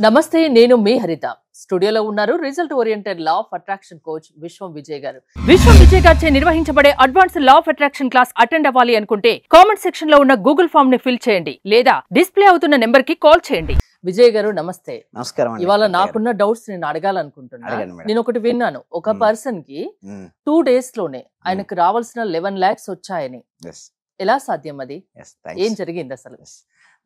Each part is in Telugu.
నమస్తే, నేను మీ హరిత. స్టూడియోలో ఉన్నారు result oriented law of attraction coach విశ్వం విజయ్ గారు. విశ్వం విజయ్ గారిచే నిర్వహించబడే advance law of attraction class attend అవ్వాలి అనుకుంటే కామెంట్ సెక్షన్ లో ఉన్న గూగుల్ ఫామ్ ని ఫిల్ చేయండి లేదా డిస్ప్లే అవుతున్న నెంబర్ కి కాల్ చేయండి. విజయ్ గారు నమస్తే. నమస్కారం. ఇవాళ నాకున్న డౌట్స్ నేను అడగాలనుకుంటున్నా. నేను ఒకటి విన్నాను, ఒక పర్సన్ కి 2 days లోనే ఆయనకు రావాల్సిన 11 lakhs వచ్చాయని. ఎలా సాధ్యం అది? ఏం జరిగింది అసలు?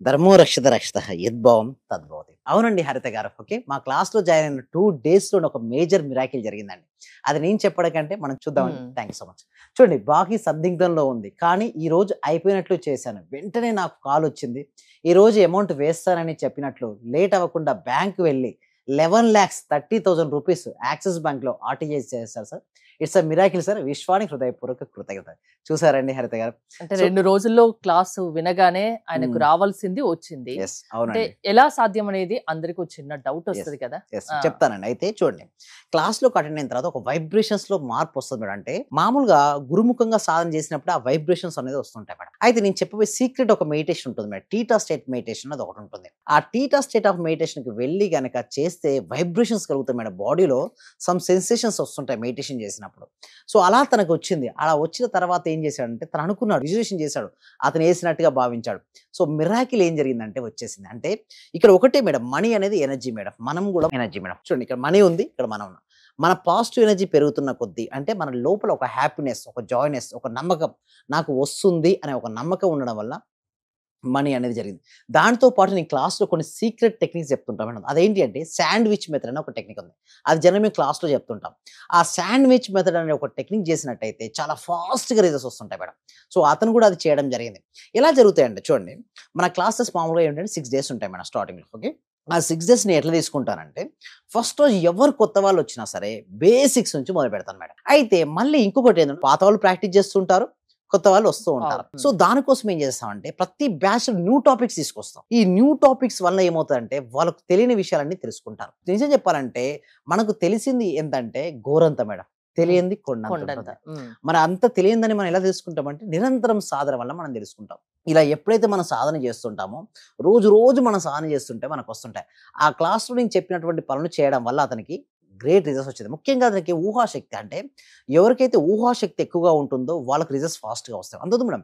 ధర్మో రక్షిత రక్షిత యద్భావం తద్భవతి. అవునండి హరిత గారు. ఓకే, మా క్లాస్ లో జాయిన్ అయిన 2 days లో ఒక మేజర్ మిరాకిల్ జరిగిందండి. అది నేను చెప్పడం కంటే మనం చూద్దామండి. Thank you so much. చూడండి, బాకీ సందిగ్ధంలో ఉంది, కానీ ఈ రోజు అయిపోయినట్లు చేశాను. వెంటనే నాకు కాల్ వచ్చింది, ఈ రోజు అమౌంట్ వేస్తానని చెప్పినట్లు లేట్ అవ్వకుండా బ్యాంక్ వెళ్ళి 11,30,000 రూపీస్ యాక్సిస్ బ్యాంక్ లో ఆర్టీజీ చేశారు sir. It's a miracle sir. విశ్వానికి హృదయపూర్వక కృతజ్ఞత. చూసారండి హరిత గారు, అంటే 2 రోజుల్లో క్లాసు వినగానే ఆయనకు రావాల్సింది వచ్చింది. అంటే ఎలా సాధ్యం అనేది అందరికి చిన్న డౌట్ వస్తుంది కదా. చెప్తానండి. అయితే చూడండి, క్లాస్ లో అటెండ్ అయిన తర్వాత ఒక వైబ్రేషన్స్ లో మార్పు వస్తుంది మేడం. అంటే మామూలుగా గురుముఖంగా సాధన చేసినప్పుడు ఆ వైబ్రేషన్స్ అనేది వస్తుంటాయి మేడం. అయితే నేను చెప్పబోయే సీక్రెట్ ఒక మెడిటేషన్ ఉంటుంది మేడం. టీటా స్టేట్ మెడిటేషన్ అది ఒకటి ఉంటుంది. ఆ టీటా స్టేట్ ఆఫ్ మెడిటేషన్ కి వెళ్ళి గనక చేస్తే వైబ్రేషన్స్ కలుగుతాయి మేడం. బాడీలో సమ్ సెన్సేషన్స్ వస్తుంటాయి మెడిటేషన్ చేసినప్పుడు. సో అలా తనకు వచ్చింది. అలా వచ్చిన తర్వాత ఏం చేశాడంటే, తను అనుకున్నాడు, విజువేషన్ చేశాడు, అతను వేసినట్టుగా భావించాడు. సో మిరాకిల్ ఏం జరిగిందంటే వచ్చేసింది. అంటే ఇక్కడ ఒకటే మేడం, మనీ అనేది ఎనర్జీ మేడం, మనం కూడా ఎనర్జీ మేడం. చూడండి, ఇక్కడ మనీ ఉంది, ఇక్కడ మనం ఉన్నాం. మన పాజిటివ్ ఎనర్జీ పెరుగుతున్న కొద్దీ, అంటే మన లోపల ఒక హ్యాపీనెస్, ఒక జాయ్నెస్, ఒక నమ్మకం, నాకు వస్తుంది అనే ఒక నమ్మకం ఉండడం వల్ల మనీ అనేది జరిగింది. దాంతో పాటు నేను క్లాస్లో కొన్ని సీక్రెట్ టెక్నిక్స్ చెప్తుంటాం మేడం. అదేంటి అంటే శాండ్విచ్ మెథడ్ అనే ఒక టెక్నిక్ ఉంది. అది జనరల్ మేము క్లాస్లో చెప్తుంటాం. ఆ శాండ్విచ్ మెథడ్ అనే ఒక టెక్నిక్ చేసినట్టయితే చాలా ఫాస్ట్గా రిజల్ట్స్ వస్తుంటాయి మేడం. సో అతను కూడా అది చేయడం జరిగింది. ఎలా జరుగుతాయంటే చూడండి, మన క్లాసెస్ మామూలుగా ఏంటంటే 6 days ఉంటాయి మేడం స్టార్టింగ్లో. ఓకే, ఆ 6 daysని ఎట్లా తీసుకుంటానంటే, ఫస్ట్ రోజు ఎవరు కొత్త వాళ్ళు వచ్చినా సరే బేసిక్స్ నుంచి మొదలు పెడతాను మేడం. అయితే మళ్ళీ ఇంకొకటి ఏంటంటే, పాత వాళ్ళు ప్రాక్టీస్ చేస్తుంటారు, కొత్త వాళ్ళు వస్తూ ఉంటారు. సో దానికోసం ఏం చేస్తామంటే, ప్రతి బ్యాచ్ న్యూ టాపిక్స్ తీసుకొస్తాం. ఈ న్యూ టాపిక్స్ వల్ల ఏమవుతుందంటే, వాళ్ళకు తెలియని విషయాలన్నీ తెలుసుకుంటారు. నిజం చెప్పాలంటే మనకు తెలిసింది ఏంటంటే గోరంత మేడం, తెలియంది కొండంత. మరి అంత తెలియందని మనం ఎలా తెలుసుకుంటామంటే, నిరంతరం సాధన వల్ల మనం తెలుసుకుంటాం. ఇలా ఎప్పుడైతే మనం సాధన చేస్తుంటామో, రోజు రోజు మనం సాధన చేస్తుంటే మనకు వస్తుంటాయి. ఆ క్లాస్లో నేను చెప్పినటువంటి పనులు చేయడం వల్ల అతనికి గ్రేట్ రిజల్ట్స్ వచ్చింది. ముఖ్యంగా అతనికి ఊహాశక్తి, అంటే ఎవరికైతే ఊహాశక్తి ఎక్కువగా ఉంటుందో వాళ్ళకి రిజల్ట్స్ ఫాస్ట్గా వస్తాయి. అందులో మేడం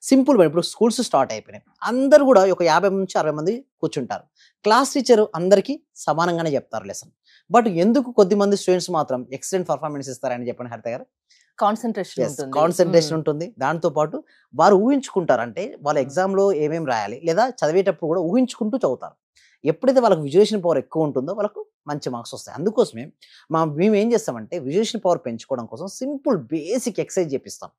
సింపుల్ మేడం, ఇప్పుడు స్కూల్స్ స్టార్ట్ అయిపోయినాయి, అందరూ కూడా ఒక 50 నుంచి 60 మంది కూర్చుంటారు. క్లాస్ టీచర్ అందరికీ సమానంగానే చెప్తారు లెసన్. బట్ ఎందుకు కొద్దిమంది స్టూడెంట్స్ మాత్రం ఎక్సలెంట్ పర్ఫార్మెన్స్ ఇస్తారని చెప్పండి హరిత గారు? కాన్సన్ట్రేషన్ ఉంటుంది. దాంతో పాటు వారు ఊహించుకుంటారు, అంటే వాళ్ళ ఎగ్జామ్లో ఏమేమి రాయాలి, లేదా చదివేటప్పుడు కూడా ఊహించుకుంటూ చదువుతారు. ఎప్పుడైతే వాళ్ళకి విజువేషన్ పవర్ ఎక్కువ ఉంటుందో వాళ్ళకు మంచి మార్క్స్ వస్తాయి. అందుకోసమే మేము ఏం చేస్తామంటే, విజువేషన్ పవర్ పెంచుకోవడం కోసం సింపుల్ బేసిక్ ఎక్సర్సైజ్ చేపిస్తాం,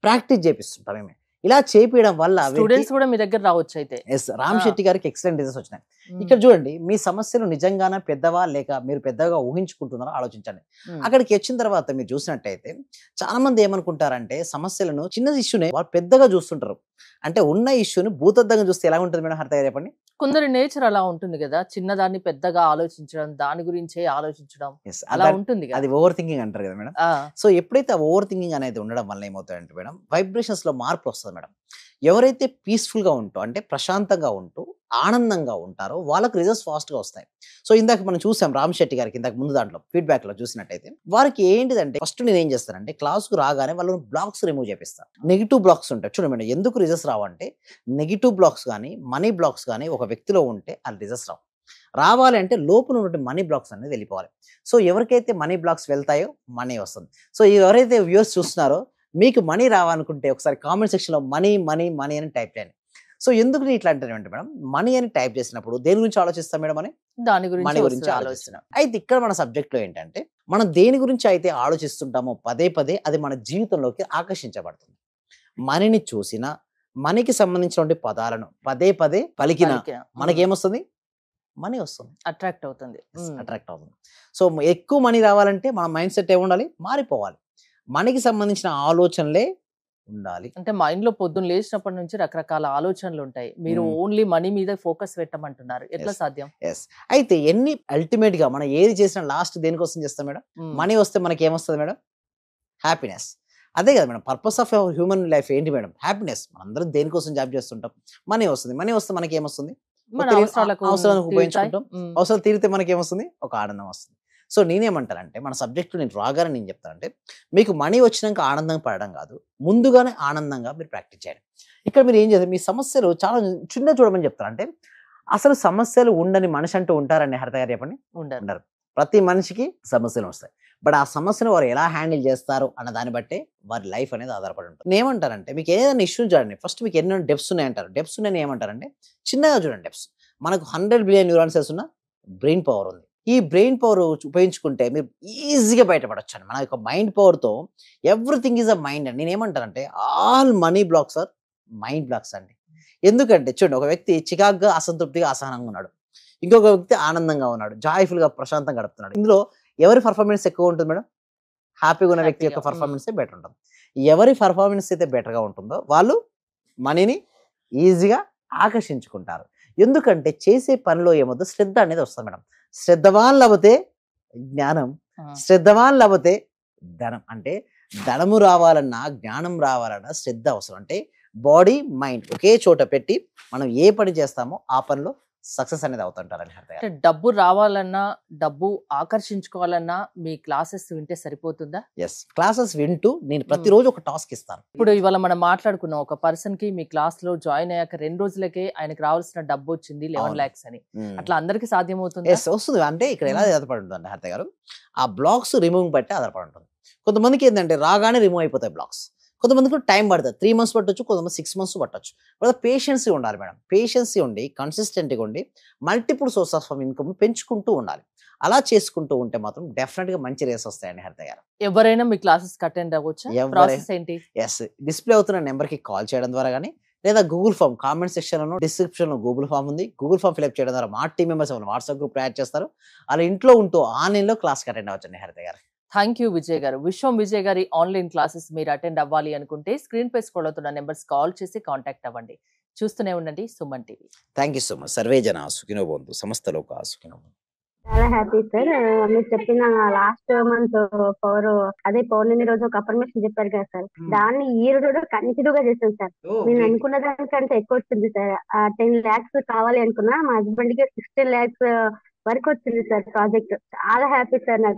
ప్రాక్టీస్ చేపిస్తుంటాం. మేము ఇలా చేపించడం వల్ల స్టూడెంట్స్ కూడా మీ దగ్గర రావచ్చు. అయితే రామ్ శెట్టి గారికి ఎక్సలెంట్ రిజల్ట్స్ వచ్చినాయి. ఇక్కడ చూడండి, మీ సమస్యలు నిజంగానే పెద్దవా లేక మీరు పెద్దగా ఊహించుకుంటున్నారో ఆలోచించండి. అక్కడికి వచ్చిన తర్వాత మీరు చూసినట్టయితే చాలా మంది ఏమనుకుంటారంటే, సమస్యలను చిన్న ఇష్యూనే వాళ్ళు పెద్దగా చూస్తుంటారు. అంటే ఉన్న ఇష్యూని భూతద్దంగా చూస్తే ఎలా ఉంటుంది మేడం హరిత గారు చెప్పండి? కొందరి నేచర్ అలా ఉంటుంది కదా, చిన్నదాన్ని పెద్దగా ఆలోచించడం, దాని గురించే ఆలోచించడం అలా ఉంటుంది. అది ఓవర్ థింకింగ్ అంటారు కదా మేడం. సో ఎప్పుడైతే ఓవర్ థింకింగ్ అనేది ఉండడం వల్ల ఏమవుతాయంటే మేడం, వైబ్రేషన్స్ లో మార్పు వస్తుంది మేడం. ఎవరైతే పీస్ఫుల్ గా ఉంటూ, అంటే ప్రశాంతంగా ఉంటూ ఆనందంగా ఉంటారో వాళ్ళకి రిజల్ట్స్ ఫాస్ట్ గా వస్తాయి. సో ఇందాక మనం చూసాం రామ్ శెట్టి గారికి, ఇందాక ముందు దాంట్లో ఫీడ్బ్యాక్ లో చూసినట్టయితే వారికి ఏంటిదంటే, ఫస్ట్ నేను ఏం చేస్తానంటే, క్లాస్కు రాగానే వాళ్ళని బ్లాక్స్ రిమూవ్ చేపిస్తాను. నెగిటివ్ బ్లాక్స్ ఉంటాయి చూడండి మేడం. ఎందుకు రిజల్ట్స్ రావంటే, నెగిటివ్ బ్లాక్స్ కానీ మనీ బ్లాక్స్ కానీ ఒక వ్యక్తిలో ఉంటే ఆ రిజల్ట్స్ రావాలి అంటే లోపల ఉన్నటువంటి మనీ బ్లాక్స్ అనేది వెళ్ళిపోవాలి. సో ఎవరికైతే మనీ బ్లాక్స్ వెళ్తాయో మనీ వస్తుంది. సో ఎవరైతే వ్యూవర్స్ చూస్తున్నారో, మీకు మనీ రావాలనుకుంటే ఒకసారి కామెంట్ సెక్షన్ లో మనీ మనీ మనీ అని టైప్ చేయండి. సో ఎందుకు ఇట్లా అంటారంటే మేడం, మనీ అని టైప్ చేసినప్పుడు దేని గురించి ఆలోచిస్తాం మేడం? అని దాని మనీ గురించి ఆలోచిస్తున్నాం. అయితే ఇక్కడ మన సబ్జెక్ట్ లో ఏంటంటే, మనం దేని గురించి అయితే ఆలోచిస్తుంటామో పదే పదే అది మన జీవితంలోకి ఆకర్షించబడుతుంది. మనీని చూసినా, మనీకి సంబంధించినటువంటి పదాలను పదే పదే పలికిన మనకేమొస్తుంది? మనీ వస్తుంది, అట్రాక్ట్ అవుతుంది. సో ఎక్కువ మనీ రావాలంటే మన మైండ్ సెట్ ఏముండాలి? మారిపోవాలి. మనీకి సంబంధించిన ఆలోచనలే ఉండాలి. అంటే మైండ్ లో పొద్దున్న లేచినప్పటి నుంచి రకరకాల ఆలోచనలు ఉంటాయి. మీరు ఓన్లీ మనీ మీద ఫోకస్ పెట్టమంటున్నారు, ఎట్లా సాధ్యం? అయితే ఎన్ని అల్టిమేట్ గా మనం ఏది చేసినా లాస్ట్ దేనికోసం చేస్తాం మేడం? మనీ వస్తే మనకి ఏమొస్తుంది మేడం? హ్యాపీనెస్. అదే కదా madam, purpose of human life ఏంటి మేడం? హ్యాపీనెస్. మనందరం దేనికోసం జాబ్ చేస్తుంటాం? మనీ వస్తుంది. మనీ వస్తే మనకి ఏమొస్తుంది? మన తెలియని అవసరాలకు అవసరాలకు తీరుతాయి. ఉపయోగించుకుంటాం. అవసరాలు తీరితే మనకి ఏమొస్తుంది? ఒక ఆనందం వస్తుంది. సో నేనేమంటానంటే మన సబ్జెక్ట్‌లో నేను రాగానే నేను చెప్తానంటే, మీకు మనీ వచ్చినంక ఆనందం పడడం కాదు. ముందుగానే ఆనందంగా మీరు ప్రాక్టీస్ చేయండి. ఇక్కడ మీరు ఏం చేయాలి? మీ సమస్యలు చాలా చిన్నగా చూడమని చెప్తాను. అంటే అసలు సమస్యలు ఉండని మనిషి అంటూ ఉంటారండి హరిత గారు చెప్పండి? ఉండరు. ఉండరు. ప్రతి మనిషికి సమస్యలు వస్తాయి. బట్ ఆ సమస్యను వారు ఎలా హ్యాండిల్ చేస్తారు అన్న దాన్ని బట్టే వారి లైఫ్ అనేది ఆధారపడి ఉంటుంది. నేనేమంటానంటే మీకు ఏదైనా ఇష్యూ చూడండి. ఫస్ట్ మీకు ఎన్ని డెప్స్ ఉన్నాయంటారు. డెప్స్ ఉన్నాయని ఏమంటారంటే చిన్నగా చూడండి డెప్స్. మనకు 100 బిలియన్ న్యూరాన్ సెల్స్ ఉన్న బ్రెయిన్ పవర్ ఉంది. ఈ బ్రెయిన్ పవర్ ఉపయోగించుకుంటే మీరు ఈజీగా బయటపడొచ్చండి. మన యొక్క మైండ్ పవర్‌తో ఎవ్రీథింగ్ ఈస్ అ మైండ్ అండి. నేనేమంటానంటే all money blocks are mind blocks అండి. ఎందుకంటే చూడండి ఒక వ్యక్తి చికాకుగా, అసంతృప్తిగా, అసహనంగా ఉన్నాడు. ఇంకొక వ్యక్తి ఆనందంగా ఉన్నాడు. జాయ్‌ఫుల్‌గా ప్రశాంతంగా గడుపుతున్నాడు. ఇందులో ఎవరి పెర్ఫార్మన్స్ ఎక్కువ ఉంటుంది మేడం? హ్యాపీగా ఉన్న వ్యక్తి యొక్క హ్యాపీగా. పెర్ఫార్మన్సే బెటర్ ఉంటుంది. ఎవరి పెర్ఫార్మన్స్ అయితే బెటర్‌గా ఉంటుందో వాళ్ళు మనీని ఈజీగా ఆకర్షించుకుంటారు. ఎందుకంటే చేసే పనిలో ఏమవుద్దో శ్రద్ధ అనేది వస్తది మేడం. శ్రద్ధవాన్ లభతే జ్ఞానం, ఆ. శ్రద్ధవాన్ లభతే ధనం. అంటే ధనము రావాలన్నా, జ్ఞానం రావాలన్నా శ్రద్ధ అవసరం. అంటే బాడీ, మైండ్ ఒకే చోట పెట్టి మనం ఏ పని చేస్తామో ఆ పనిలో సక్సెస్ అనేది అవుతుంటారండి హరిత గారు. అంటే డబ్బు రావాలన్నా, డబ్బు ఆకర్షించుకోవాలన్నా మీ క్లాసెస్ వింటే సరిపోతుందా? యెస్. క్లాసెస్ వింటూ నేను ప్రతిరోజు ఒక టాస్క్ ఇస్తాను. ఇప్పుడు ఇవాళ మనం మాట్లాడుకున్నాం ఒక పర్సన్ కి మీ క్లాస్ లో జాయిన్ అయ్యాక 2 రోజులకే ఆయనకు రావాల్సిన డబ్బు వచ్చింది 11 అవును. lakhs అని. హ్మ్. అట్లా అందరికి సాధ్యమవుతుందా? యెస్. వస్తుంది. అంటే ఇక్కడ ఎలా హ్మ్. ఆధారపడి ఉంటుందండి హరిత గారు, ఆ బ్లాక్స్ రిమూవింగ్ బట్టి ఆధారపడి ఉంటుంది. కొంతమందికి ఏందంటే రాగానే రిమూవ్ అయిపోతాయి బ్లాక్స్. కొంతమందికి టైం పడతది. 3 months పట్టొచ్చు. కొంతమంది 6 months పట్టొచ్చు. పేషెన్సీ ఉండాలి మేడం. పేషెన్సీ ఉండి, కన్సిస్టెంట్‌గా ఉండి, మల్టిపుల్ సోర్స్ ఆఫ్ ఇన్‌కమ్ పెంచుకుంటూ ఉండాలి. అలా చేసుకుంటూ ఉంటే మాత్రం డెఫినిట్‌గా మంచి రేస్ వస్తాయండి హరిత గారు. ఎవరైనా మీ క్లాసెస్ అటెండ్ అవ్వచ్చా? ఎవరైనా ప్రాసెస్ ఏంటి? యెస్. డిస్‌ప్లే అవుతున్న నంబర్‌కి కాల్ చేయడం ద్వారా గాని, లేదా గూగుల్ ఫార్మ్ కామెంట్ సెక్షన్‌లోనో, డిస్క్రిప్షన్‌లో గూగుల్ ఫార్మ్ ఉంది. గూగుల్ ఫార్మ్ ఫిలప్ చేయడం ద్వారా మా టీమ్ మెంబర్స్ ఏమైనా వాట్సాప్ గ్రూప్‌లో యాడ్ చేస్తారు. అలా ఇంట్లో ఉంటూ ఆన్‌లైన్‌లో క్లాస్‌కి అటెండ్ అవ్వచ్చండి హరిత గారు. థ్యాంక్ యూ విజయ్ గారు. విశ్వం విజయ్ గారి ఆన్లైన్ క్లాసెస్ మీరు అటెండ్ అవ్వాలి అనుకుంటే స్క్రీన్ పై స్క్రోల్ అవుతున్న నెంబర్స్ కాల్ చేసి కాంటాక్ట్ అవ్వండి. చూస్తూనే ఉండండి Suman TV. Thank you so much. Survey జన సుఖినో భవంతు. సమస్త లోకా సుఖినో భవంతు. చాలా హ్యాపీ సార్. మీరు చెప్పిన లాస్ట్ మంత్ అదే పౌర్ణమి రోజు ఒక అఫర్మేషన్ చెప్పారు కదా సార్, దాన్ని ఈ రోజు కూడా కంటిన్యూ గా చేశాను సార్. నేను అనుకున్న దానికంటే ఎక్కువ వచ్చింది సార్. 10 lakhs కావాలి అనుకున్నా, మా హస్బెండ్ కి 16 lakhs వరకు వచ్చింది సార్ ప్రాజెక్ట్. చాలా హ్యాపీ సార్ నాకు.